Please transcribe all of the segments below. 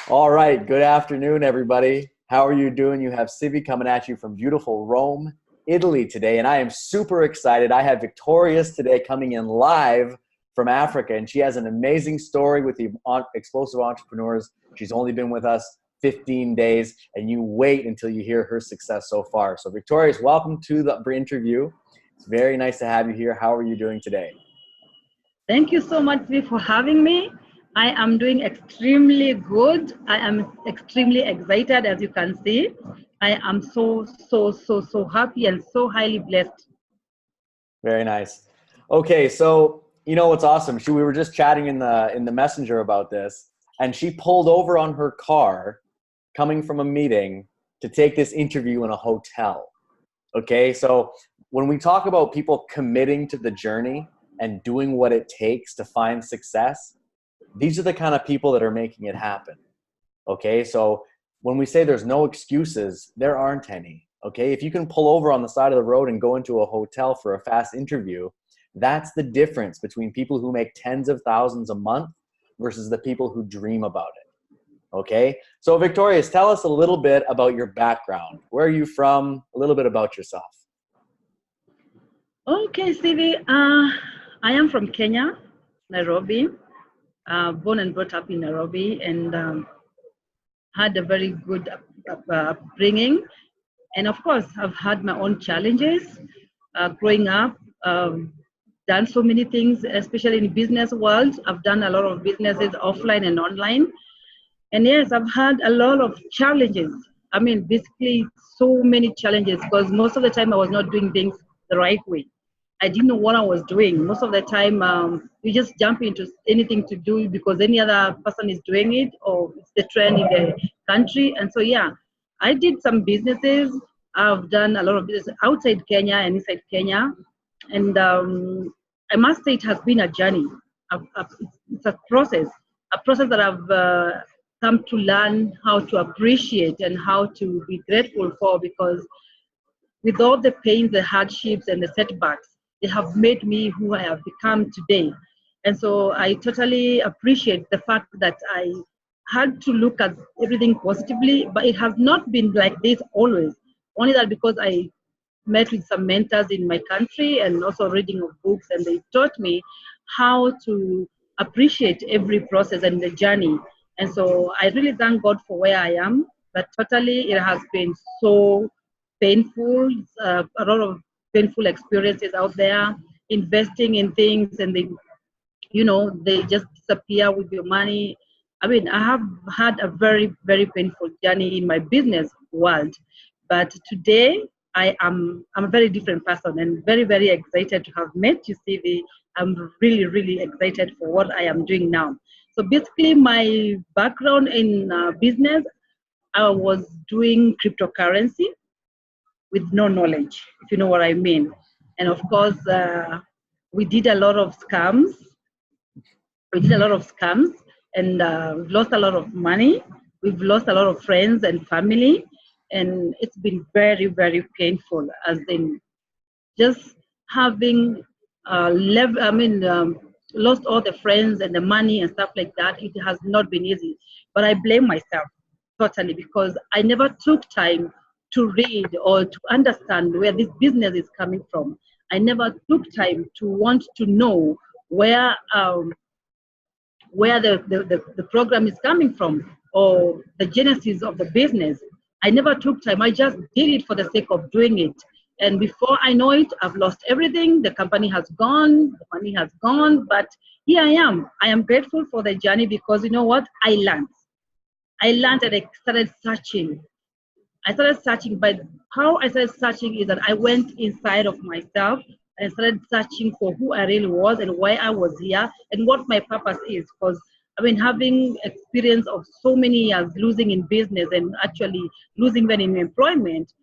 All right, good afternoon, everybody. How are you doing? You have Sivi coming at you from beautiful Rome, Italy today, and I am super excited. I have Victorious today coming in live from Africa, and she has an amazing story with the Explosive Entrepreneurs. She's only been with us 15 days, and you wait until you hear her success so far. So Victorious, welcome to the interview. It's very nice to have you here. How are you doing today? Thank you so much, Zvi, for having me. I am doing extremely good. I am extremely excited, as you can see. I am so happy and so highly blessed. Very nice. Okay, so you know what's awesome? We were just chatting in the messenger about this, and she pulled over on her car, coming from a meeting to take this interview in a hotel. Okay, so when we talk about people committing to the journey and doing what it takes to find success, these are the kind of people that are making it happen. Okay, so when we say there's no excuses, there aren't any. Okay, if you can pull over on the side of the road and go into a hotel for a fast interview, that's the difference between people who make tens of thousands a month versus the people who dream about it. Okay, so Victorious, tell us a little bit about your background. Where are you from? A little bit about yourself. Okay, Stevie. I am from Kenya, Nairobi. Born and brought up in Nairobi, and had a very good upbringing. And of course, I've had my own challenges growing up. Done so many things, especially in business world. I've done a lot of businesses offline and online. And yes, I've had a lot of challenges. I mean, basically, so many challenges because most of the time I was not doing things the right way. I didn't know what I was doing. Most of the time, you just jump into anything to do because any other person is doing it or it's the trend in the country. And so, yeah, I did some businesses. I've done a lot of business outside Kenya and inside Kenya. And I must say it has been a journey. It's a process that I've come to learn how to appreciate and how to be grateful for because with all the pains, the hardships, and the setbacks, they have made me who I have become today. And so I totally appreciate the fact that I had to look at everything positively, but it has not been like this always. Only that because I met with some mentors in my country and also reading of books, and they taught me how to appreciate every process and the journey. And so I really thank God for where I am. But totally, it has been so painful, a lot of painful experiences out there, investing in things and they just disappear with your money. I mean, I have had a very painful journey in my business world, but today I'm a very different person and very excited to have met you, Stevie. I'm really excited for what I am doing now. So basically, my background in business, I was doing cryptocurrency with no knowledge, if you know what I mean. And of course, we did a lot of scams. We did a lot of scams and we've lost a lot of money. We've lost a lot of friends and family. And it's been very painful, as in just having lost all the friends and the money and stuff like that. It has not been easy. But I blame myself totally because I never took time to read or to understand where this business is coming from. I never took time to want to know where the program is coming from or the genesis of the business. I never took time. I just did it for the sake of doing it. And before I know it, I've lost everything. The company has gone, the money has gone, but here I am. I am grateful for the journey because you know what? I learned. I learned and I started searching. But how I started searching is that I went inside of myself and started searching for who I really was and why I was here and what my purpose is. Because I mean, having experience of so many years losing in business and actually losing when in employment,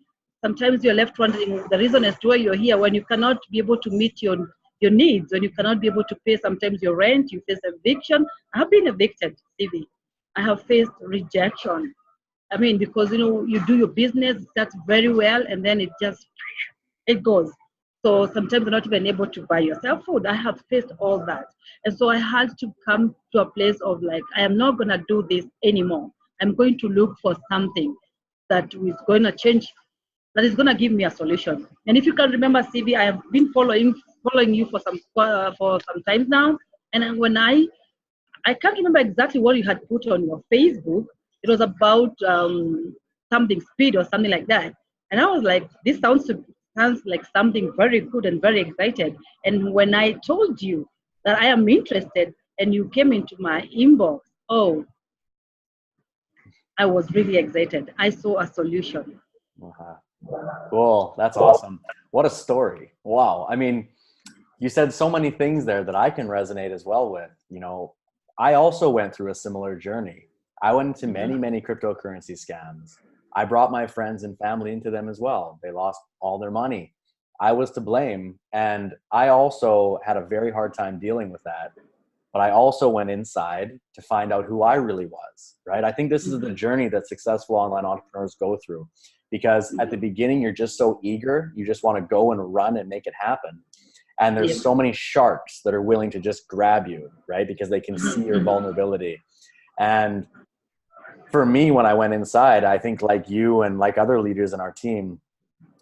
sometimes you're left wondering the reason as to why you're here when you cannot be able to meet your needs, when you cannot be able to pay sometimes your rent, you face eviction. I have been evicted, Stevie. I have faced rejection. I mean, because you do your business, that's very well, and then it goes. So sometimes you're not even able to buy yourself food. I have faced all that. And so I had to come to a place of like, I am not going to do this anymore. I'm going to look for something that is going to change, that is going to give me a solution. And if you can remember, CV, I have been following you for some times now. And when I can't remember exactly what you had put on your Facebook. It was about something speed or something like that. And I was like, this sounds like something very good and very excited. And when I told you that I am interested and you came into my inbox, oh, I was really excited. I saw a solution. Uh-huh. Cool. That's awesome. What a story. Wow. I mean, you said so many things there that I can resonate as well with. You know, I also went through a similar journey. I went into many cryptocurrency scams. I brought my friends and family into them as well. They lost all their money. I was to blame. And I also had a very hard time dealing with that. But I also went inside to find out who I really was, right? I think this is the journey that successful online entrepreneurs go through, because at the beginning, you're just so eager. You just want to go and run and make it happen. And there's so many sharks that are willing to just grab you, right? Because they can see your vulnerability. And for me, when I went inside, I think like you and like other leaders in our team,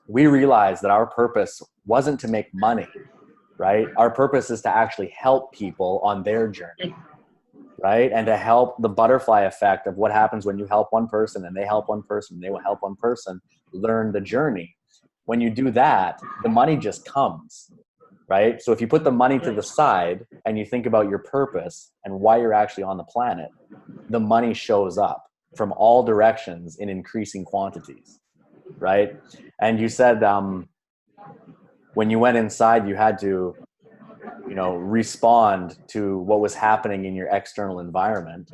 we realized that our purpose wasn't to make money, right? Our purpose is to actually help people on their journey, right? And to help the butterfly effect of what happens when you help one person and they help one person, they will help one person learn the journey. When you do that, the money just comes, right? So if you put the money to the side and you think about your purpose and why you're actually on the planet, the money shows up from all directions in increasing quantities, right? And you said when you went inside, you had to, you know, respond to what was happening in your external environment.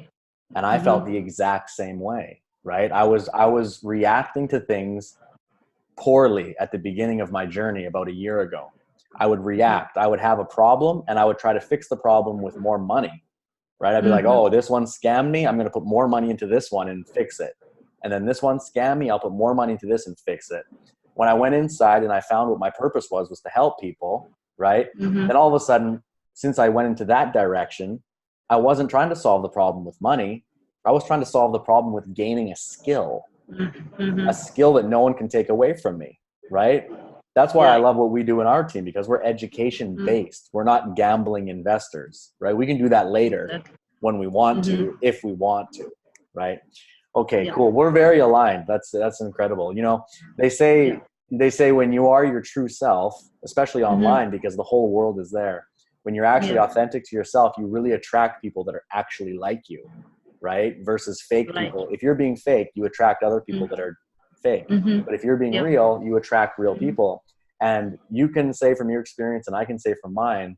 And I felt the exact same way, right? I was reacting to things poorly at the beginning of my journey about a year ago. I would react. I would have a problem and I would try to fix the problem with more money, right? I'd be like, oh, this one scammed me. I'm going to put more money into this one and fix it. And then this one scammed me. I'll put more money into this and fix it. When I went inside and I found what my purpose was to help people, right? Then all of a sudden, since I went into that direction, I wasn't trying to solve the problem with money. I was trying to solve the problem with gaining a skill that no one can take away from me, right? That's why I love what we do in our team, because we're education based. We're not gambling investors, right? We can do that later when we want to, if we want to, right? Okay, cool. We're very aligned. That's incredible. You know, they say when you are your true self, especially online, because the whole world is there, when you're actually authentic to yourself, you really attract people that are actually like you, right? Versus fake people. If you're being fake, you attract other people that are fake. But if you're being real, you attract real people. And you can say from your experience, and I can say from mine,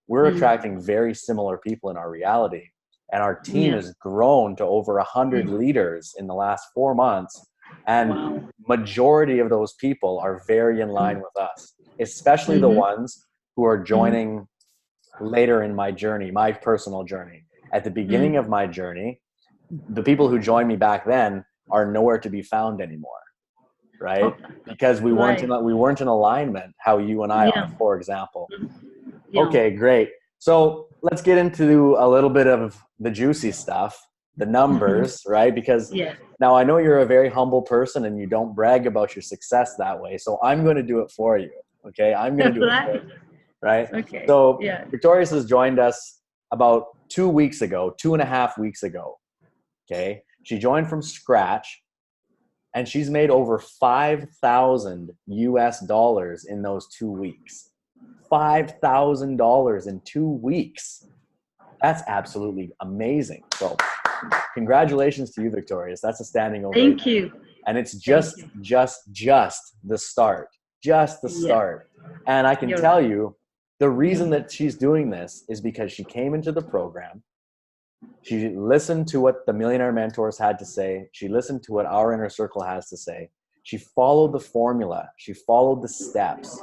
we're attracting very similar people in our reality. And our team has grown to over 100 leaders in the last 4 months. And majority of those people are very in line with us, especially the ones who are joining later in my journey, my personal journey. At the beginning of my journey, the people who joined me back then are nowhere to be found anymore, right? Because we weren't in alignment how you and I are, for example. Okay, great. So let's get into a little bit of the juicy stuff, the numbers, right? Because now I know you're a very humble person and you don't brag about your success that way. So I'm going to do it for you. Okay. I'm going to do it for you. Right. Okay. So Victorious has joined us about 2.5 weeks ago. Okay. She joined from scratch and she's made over $5,000 US in those 2 weeks. $5,000 in 2 weeks. That's absolutely amazing. So congratulations to you, Victorious. That's a standing ovation. Thank you. And it's just the start, just the start. And I can tell you the reason that she's doing this is because she came into the program. She listened to what the Millionaire Mentors had to say. She listened to what our inner circle has to say. She followed the formula. She followed the steps,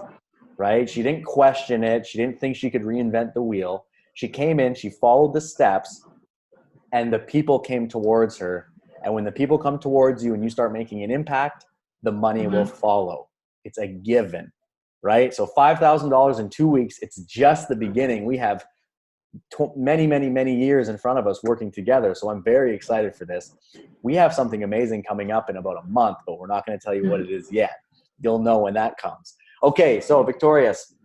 right? She didn't question it. She didn't think she could reinvent the wheel. She came in, she followed the steps, and the people came towards her. And when the people come towards you and you start making an impact, the money will follow. It's a given. right? So $5,000 in 2 weeks, it's just the beginning. We have many, many, many years in front of us working together. So I'm very excited for this. We have something amazing coming up in about a month, but we're not going to tell you what it is yet. You'll know when that comes. Okay, so Victorious.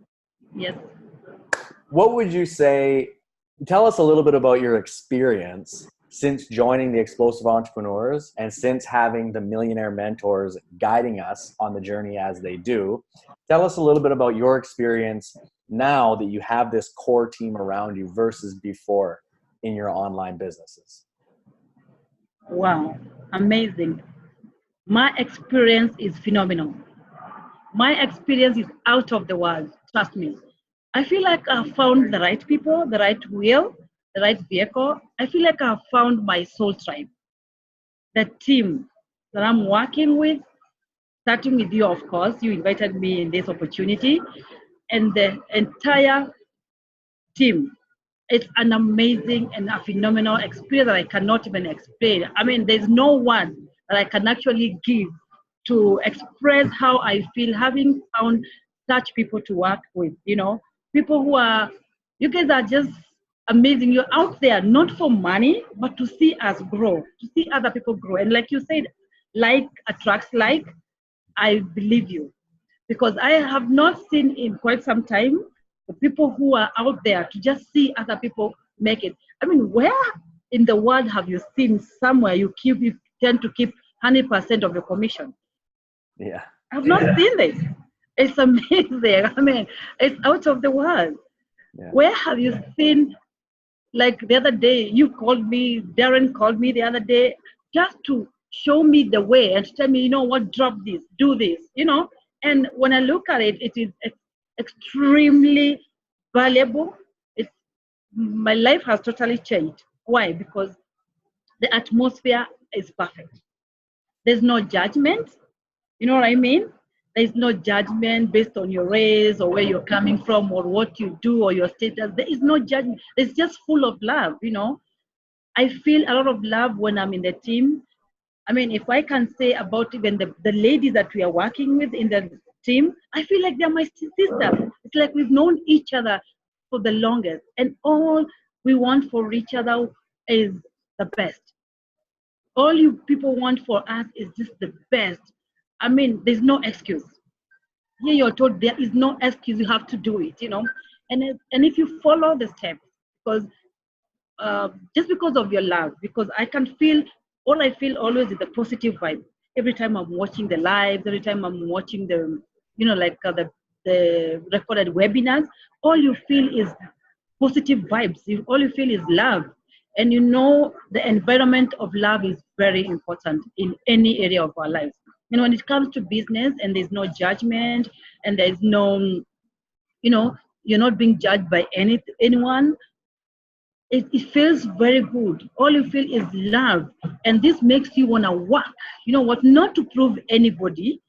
Yes. What would you say, tell us a little bit about your experience since joining the Explosive Entrepreneurs and since having the Millionaire Mentors guiding us on the journey as they do. Tell us a little bit about your experience now that you have this core team around you versus before in your online businesses. Wow, amazing. My experience is phenomenal. My experience is out of the world, trust me. I feel like I've found the right people, the right wheel, the right vehicle. I feel like I've found my soul tribe. The team that I'm working with, starting with you, of course, you invited me in this opportunity, and the entire team. It's an amazing and a phenomenal experience that I cannot even explain. I mean, there's no one that I can actually give to express how I feel having found such people to work with, you know, people who are, you guys are just amazing. You're out there not for money, but to see us grow, to see other people grow. And like you said, like attracts like, I believe you. Because I have not seen in quite some time the people who are out there to just see other people make it. I mean, where in the world have you seen somewhere you tend to keep 100% of your commission? Yeah. I've not seen this. It's amazing. I mean, it's out of the world. Yeah. Where have you seen, like the other day, you called me, Darren called me the other day, just to show me the way and tell me, you know what, drop this, do this, you know? And when I look at it, it is extremely valuable. My life has totally changed. Why? Because the atmosphere is perfect. There's no judgment. You know what I mean? There's no judgment based on your race or where you're coming from or what you do or your status. There is no judgment. It's just full of love, you know? I feel a lot of love when I'm in the team. I mean, if I can say about even the ladies that we are working with in the team, I feel like they're my sisters. It's like we've known each other for the longest. And all we want for each other is the best. All you people want for us is just the best. I mean, there's no excuse. Here you're told there is no excuse, you have to do it, you know. And if you follow the steps, because just because of your love, because I can feel, all I feel always is the positive vibe. Every time I'm watching the lives, every time I'm watching the, you know, like the recorded webinars, all you feel is positive vibes. All you feel is love. And you know, the environment of love is very important in any area of our lives. You know, when it comes to business and there's no judgment and there's no, you know, you're not being judged by anyone, it feels very good. All you feel is love. And this makes you want to work. You know what? Not to prove anybody,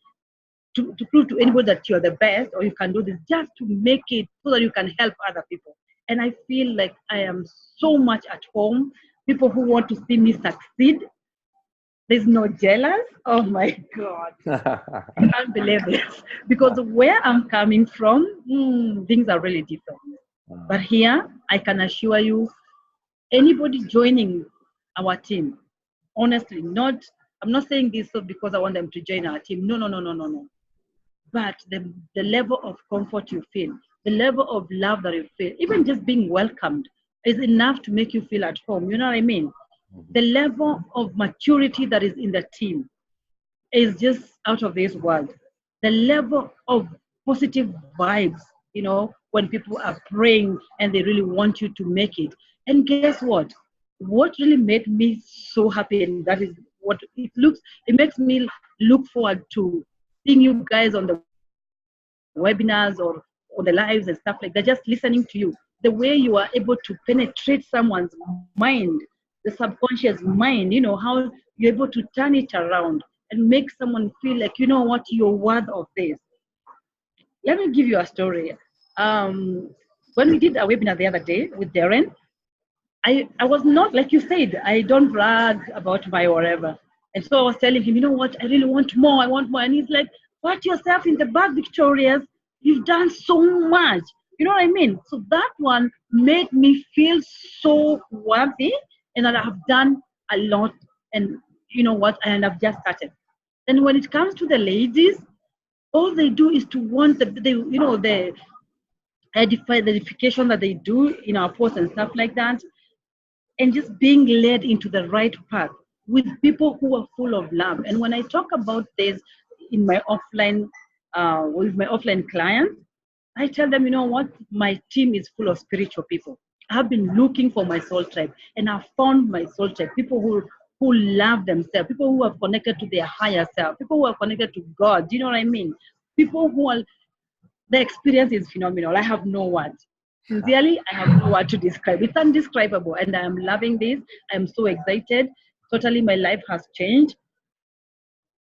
to prove to anybody that you're the best or you can do this, just to make it so that you can help other people. And I feel like I am so much at home. People who want to see me succeed. There's no jealous. Oh my God. I can't believe this. Because where I'm coming from, things are really different. But here, I can assure you, anybody joining our team, honestly, I'm not saying this because I want them to join our team. No. But the level of comfort you feel, the level of love that you feel, even just being welcomed is enough to make you feel at home. You know what I mean? The level of maturity that is in the team is just out of this world. The level of positive vibes, you know, when people are praying and they really want you to make it. And guess what? What really made me so happy, and that is what it makes me look forward to seeing you guys on the webinars or the lives and stuff like that, just listening to you, the way you are able to penetrate someone's mind, the subconscious mind, you know, how you're able to turn it around and make someone feel like, you know what, you're worth of this. Let me give you a story. When we did a webinar the other day with Darren, I was not, like you said, I don't brag about my whatever. And so I was telling him, you know what, I really want more, I want more. And he's like, pat yourself in the back, Victorious. you've done so much. You know what I mean? So that one made me feel so worthy and that I've done a lot. And you know what? And I've just started. And when it comes to the ladies, all they do is to want the edification that they do in our posts and stuff like that, and just being led into the right path with people who are full of love. And when I talk about this in my offline, with my offline clients, I tell them, you know what, my team is full of spiritual people. I've been looking for my soul tribe, and I've found my soul tribe. People who love themselves, people who are connected to their higher self, people who are connected to God. Do you know what I mean? People who are, the experience is phenomenal. I have no words. Sincerely, I have no word to describe. It's undescribable, and I am loving this. I'm so excited. Totally, my life has changed.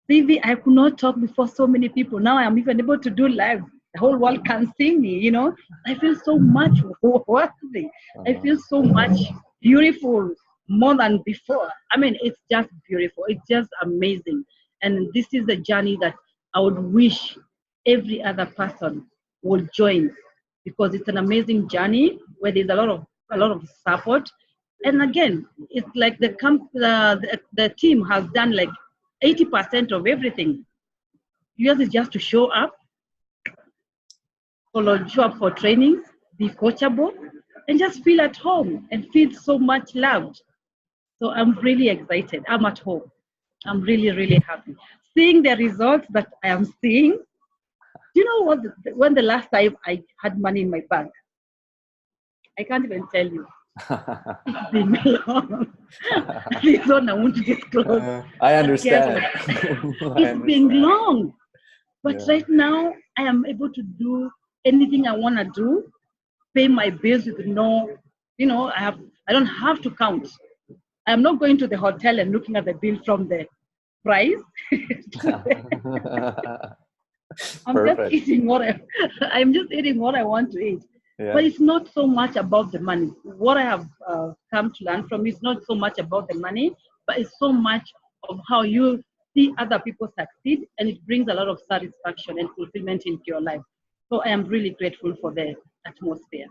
CV, I could not talk before so many people. Now I am even able to do live. The whole world can see me, you know. I feel so much worthy. I feel so much beautiful more than before. I mean, it's just beautiful. It's just amazing. And this is the journey that I would wish every other person would join, because it's an amazing journey where there's a lot of support. And again, it's like the team has done like 80% of everything. Yours is just to show up for trainings, be coachable, and just feel at home and feel so much loved. So I'm really excited. I'm at home. I'm really, really happy. Seeing the results that I am seeing. Do you know what? When the last time I had money in my bank? I can't even tell you. It's been long. This one I want to disclose. I understand. It's been long. But right now, I am able to do anything I want to do, pay my bills with no, I don't have to count. I'm not going to the hotel and looking at the bill from the price. I'm just eating what I want to eat. Yeah. But it's not so much about the money. What I have come to learn from is not so much about the money, but it's so much of how you see other people succeed, and it brings a lot of satisfaction and fulfillment into your life. So I am really grateful for the atmosphere.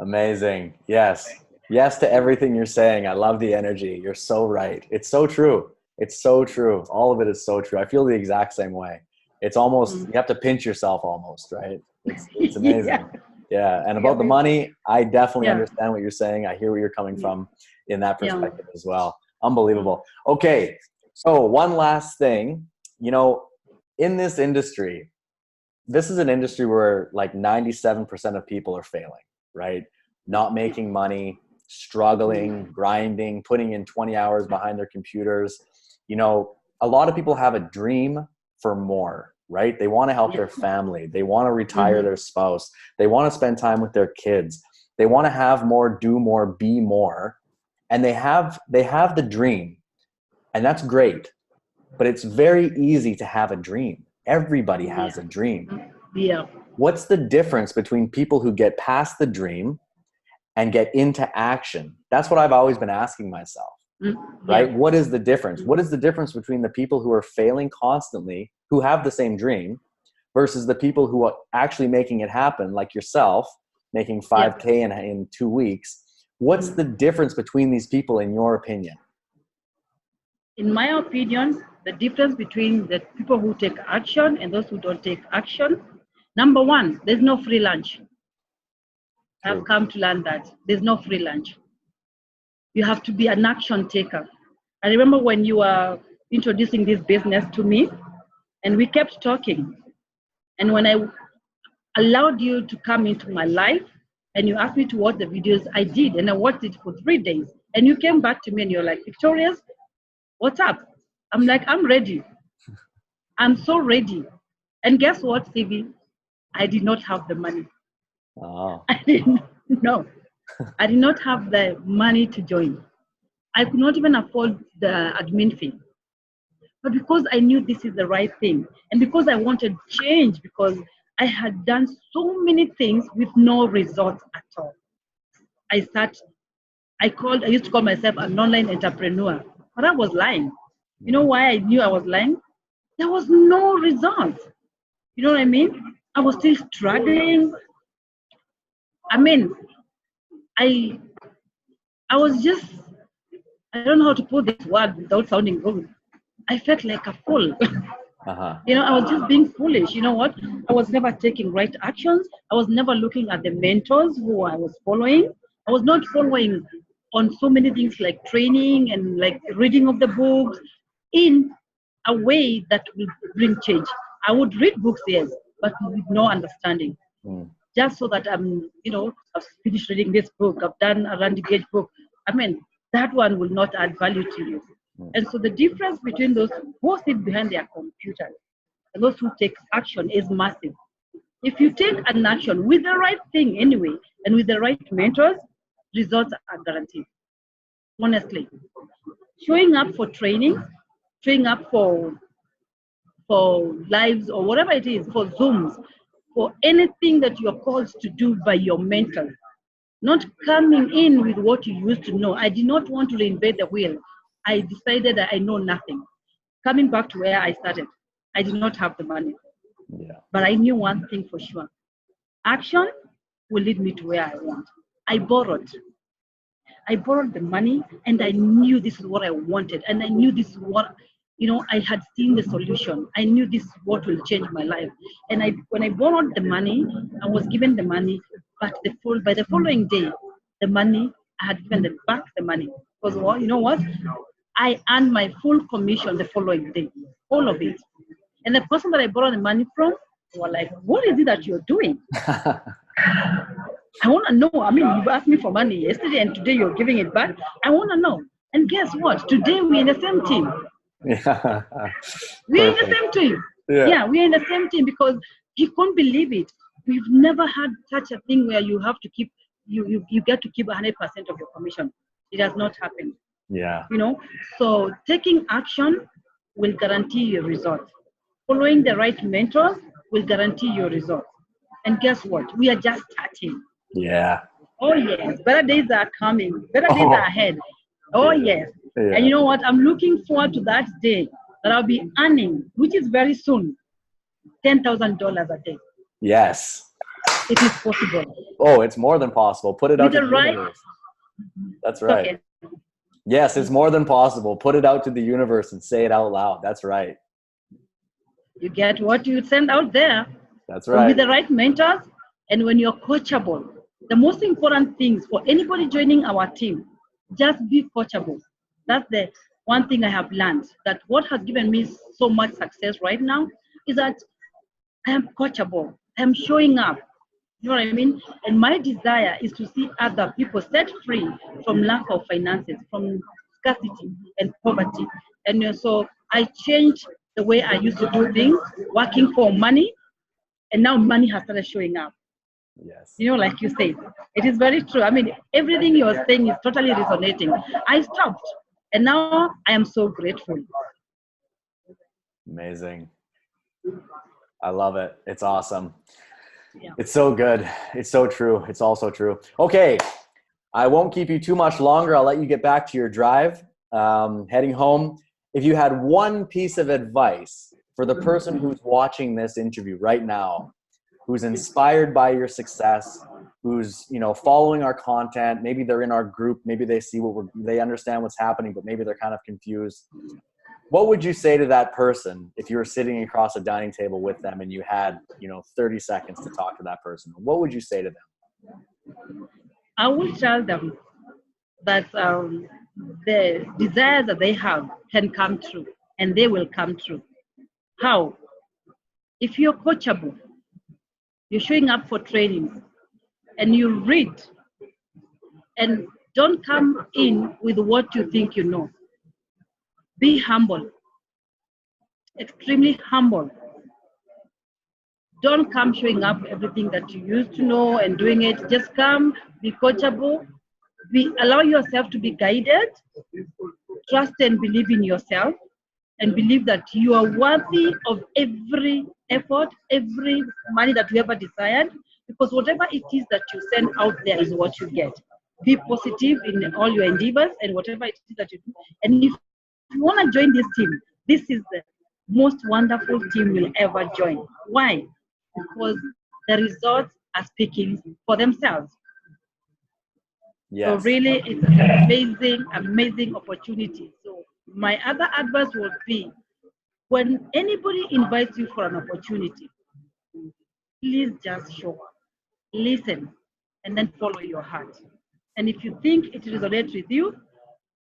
Amazing. Yes. Yes to everything you're saying. I love the energy. You're so right. It's so true. It's so true. All of it is so true. I feel the exact same way. It's almost, you have to pinch yourself almost, right? It's amazing. Yeah. And about the money, I definitely understand what you're saying. I hear where you're coming from in that perspective as well. Unbelievable. Okay. So one last thing, in this industry, this is an industry where like 97% of people are failing, right? Not making money, struggling, grinding, putting in 20 hours behind their computers. A lot of people have a dream for more, right? They want to help their family. They want to retire their spouse. They want to spend time with their kids. They want to have more, do more, be more. And they have the dream. And that's great. But it's very easy to have a dream. Everybody has a dream. Yeah. What's the difference between people who get past the dream and get into action? That's what I've always been asking myself, right? What is the difference? What is the difference between the people who are failing constantly, who have the same dream, versus the people who are actually making it happen, like yourself, making 5K in 2 weeks? What's the difference between these people in your opinion? In my opinion, the difference between the people who take action and those who don't take action, number one, there's no free lunch. I've come to learn that there's no free lunch. You have to be an action taker. I remember when you were introducing this business to me, and we kept talking. And when I allowed you to come into my life and you asked me to watch the videos, I did. And I watched it for 3 days. And you came back to me and you're like, Victorious, what's up? I'm like, I'm ready. I'm so ready. And guess what, CV? I did not have the money. Oh. I didn't have the money to join. I could not even afford the admin fee. But because I knew this is the right thing, and because I wanted change, because I had done so many things with no results at all, I used to call myself an online entrepreneur, but I was lying. You know why I knew I was lying? There was no results. You know what I mean? I was still struggling. I mean, I I was just, I don't know how to put this word without sounding rude. I felt like a fool. Uh-huh. I was just being foolish. You know what? I was never taking right actions. I was never looking at the mentors who I was following. I was not following on so many things like training and like reading of the books in a way that will bring change. I would read books, yes, but with no understanding. Mm. Just so that I've finished reading this book, I've done a Randy Gage book. I mean, that one will not add value to you. Mm. And so the difference between those who sit behind their computers and those who take action is massive. If you take an action with the right thing anyway, and with the right mentors, results are guaranteed. Honestly, showing up for training, showing up for lives or whatever it is, for Zooms, for anything that you're called to do by your mentor. Not coming in with what you used to know. I did not want to reinvent the wheel. I decided that I know nothing. Coming back to where I started, I did not have the money. Yeah. But I knew one thing for sure. Action will lead me to where I want. I borrowed. I borrowed the money and I knew this is what I wanted. And I knew this is what, I had seen the solution. I knew this is what will change my life. And when I borrowed the money, I was given the money, but by the following day, the money, I had given them back the money. Because you know what? I earned my full commission the following day, all of it. And the person that I borrowed the money from were like, what is it that you're doing? I want to know. I mean, you've asked me for money yesterday and today you're giving it back. I want to know. And guess what? Today we're in the same team. Yeah. We're in the same team. Yeah, we're in the same team because he couldn't believe it. We've never had such a thing where you have to keep, you get to keep 100% of your commission. It has not happened. Yeah. So taking action will guarantee your results. Following the right mentors will guarantee your results. And guess what? We are just starting. Yeah. Oh, yes. Better days are coming. Better days are ahead. Oh, yes. Yeah. And you know what? I'm looking forward to that day that I'll be earning, which is very soon, $10,000 a day. Yes. It is possible. Oh, it's more than possible. Put it out to the right universe. That's right. Okay. Yes, it's more than possible. Put it out to the universe and say it out loud. That's right. You get what you send out there. That's right. With the right mentors and when you're coachable. The most important things for anybody joining our team, just be coachable. That's the one thing I have learned, that what has given me so much success right now is that I am coachable. I'm showing up. You know what I mean? And my desire is to see other people set free from lack of finances, from scarcity and poverty. And so I changed the way I used to do things, working for money, and now money has started showing up. Yes. Like you said, it is very true. I mean, everything you're saying is totally resonating. I stopped, and now I am so grateful. Amazing. I love it. It's awesome. Yeah. It's so good. It's so true. It's also true. Okay. I won't keep you too much longer. I'll let you get back to your drive, heading home. If you had one piece of advice for the person who's watching this interview right now, who's inspired by your success, who's, following our content, maybe they're in our group, maybe they see they understand what's happening, but maybe they're kind of confused. What would you say to that person if you were sitting across a dining table with them and you had, 30 seconds to talk to that person? What would you say to them? I will tell them that the desires that they have can come true, and they will come true. How? If you're coachable, you're showing up for training, and you read, and don't come in with what you think you know. Be humble, extremely humble. Don't come showing up everything that you used to know and doing it. Just come, be coachable, allow yourself to be guided, trust and believe in yourself, and believe that you are worthy of every effort, every money that you ever desired, because whatever it is that you send out there is what you get. Be positive in all your endeavors and whatever it is that you do. And if you want to join this team, this is the most wonderful team you'll ever join. Why? because the results are speaking for themselves. So Yes. really, it's an amazing, amazing opportunity. So my other advice would be, when anybody invites you for an opportunity, please just show up, listen, and then follow your heart. And if you think it resonates with you,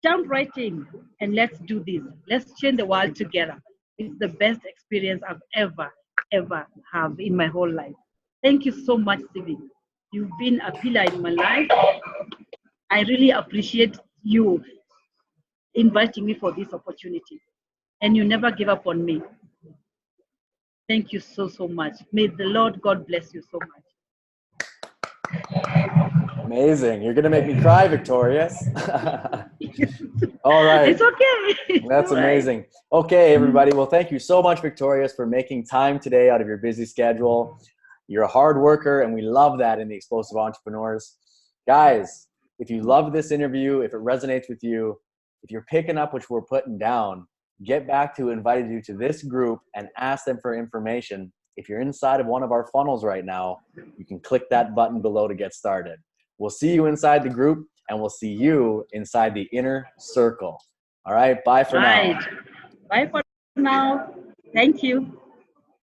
jump right in and let's do this. Let's change the world together. It's the best experience I've ever have in my whole life. Thank you so much, Civic. You've been a pillar in my life. I really appreciate you inviting me for this opportunity. And you never give up on me. Thank you so, so much. May the Lord God bless you so much. Amazing. You're going to make me cry, Victorious. All right. It's okay. It's That's all right. amazing. Okay, everybody. Well, thank you so much, Victorious, for making time today out of your busy schedule. You're a hard worker, and we love that in the Explosive Entrepreneurs. Guys, if you love this interview, if it resonates with you, if you're picking up what we're putting down, get back to who invited you to this group and ask them for information. If you're inside of one of our funnels right now, you can click that button below to get started. We'll see you inside the group, and we'll see you inside the inner circle. All right, bye for now. Bye for now. Thank you.